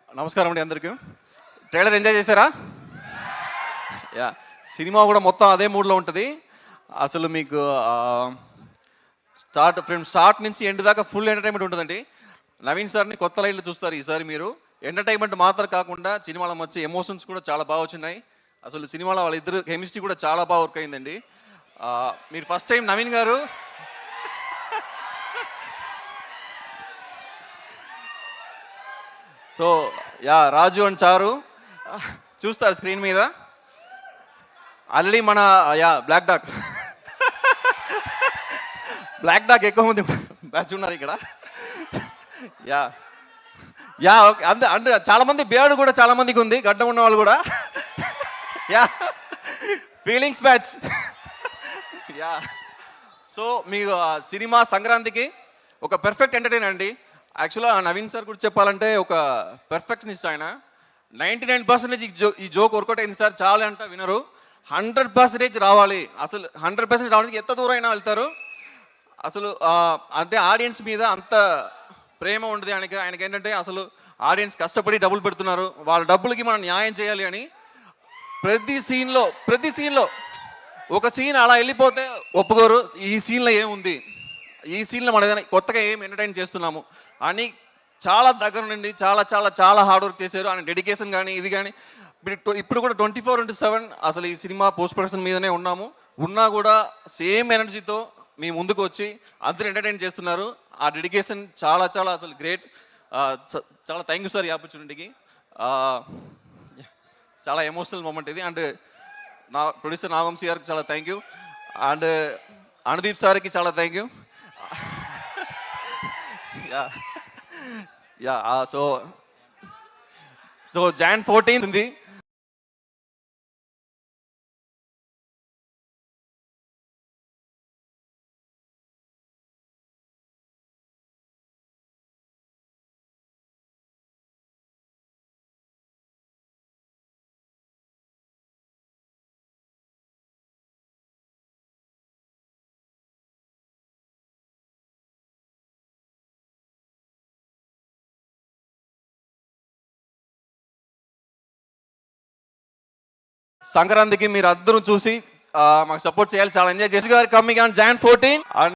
నమస్కారం అండి అందరికీ. ట్రైలర్ ఎంజాయ్ చేశారా? యా, సినిమా కూడా మొత్తం అదే మూడ్లో ఉంటుంది. అసలు మీకు స్టార్ట్ నుంచి ఎండ్ దాకా ఫుల్ ఎంటర్టైన్మెంట్ ఉంటుందండి. నవీన్ సార్ని కొత్త లైన్లో చూస్తారు ఈసారి మీరు. ఎంటర్టైన్మెంట్ మాత్రం కాకుండా సినిమాలో వచ్చే ఎమోషన్స్ కూడా చాలా బాగా వచ్చినాయి. అసలు సినిమాలో వాళ్ళిద్దరు కెమిస్ట్రీ కూడా చాలా బాగా వర్క్ అయిందండి. మీరు ఫస్ట్ టైం నవీన్ గారు సో యా, రాజు అండ్ చారు చూస్తారు స్క్రీన్ మీద. ఆల్రెడీ మన యా బ్లాక్ డాక్ ఎక్కువ మంది బ్యాచ్ ఉన్నారు ఇక్కడ. యా యా ఓకే, అందు చాలా మంది బేర్డు కూడా చాలా మందికి ఉంది, గడ్డం ఉన్న వాళ్ళు కూడా. Yeah, feelings batch. Yeah, so మీకు సినిమా సంక్రాంతికి ఒక పెర్ఫెక్ట్ ఎంటర్టైన్ అండి. యాక్చువల్గా నవీన్ సార్ గురించి చెప్పాలంటే ఒక పెర్ఫెక్షనిస్ట్ ఆయన. 99% ఈ జోక్ వర్కౌట్ అయింది సార్, చాలా అంట వినరు. 100% రావాలి. అసలు 100% రావడానికి ఎంత దూరం అయినా వెళ్తారు. అసలు అంటే ఆడియన్స్ మీద అంత ప్రేమ ఉండదు ఆయనకి ఏంటంటే అసలు ఆడియన్స్ కష్టపడి డబ్బులు పెడుతున్నారు, వాళ్ళ డబ్బులకి మనం న్యాయం చేయాలి అని ప్రతి సీన్లో ఒక సీన్ అలా వెళ్ళిపోతే ఒప్పుకోరు. ఈ సీన్లో ఏముంది, ఈ సీన్లో మనం ఏదైనా కొత్తగా ఏం ఎంటర్టైన్ చేస్తున్నాము అని చాలా దగ్గర నుండి చాలా చాలా చాలా హార్డ్ వర్క్ చేశారు. ఆయన డెడికేషన్ కానీ ఇది కానీ ఇప్పుడు కూడా 24/7 అసలు ఈ సినిమా పోస్ట్ ప్రొడక్షన్ మీదనే ఉన్నా కూడా సేమ్ ఎనర్జీతో మీ ముందుకు వచ్చి అందరూ ఎంటర్టైన్ చేస్తున్నారు. ఆ డెడికేషన్ చాలా చాలా అసలు గ్రేట్. చాలా థ్యాంక్ యూ సార్ ఈ ఆపర్చునిటీకి. చాలా ఎమోషనల్ మూమెంట్ ఇది. అండ్ నా ప్రొడ్యూసర్ నాగవంశీ గారికి చాలా థ్యాంక్ యూ. అండ్ అనుదీప్ సార్కి చాలా thank you. Yeah yeah so Jan 14 ఉంది. సంక్రాంతికి మీరు అందరూ చూసి మాకు సపోర్ట్ చేయాలి. చాలా ఎంజాయ్ చేసి గారు కమింగ్ ఆన్ Jan 14.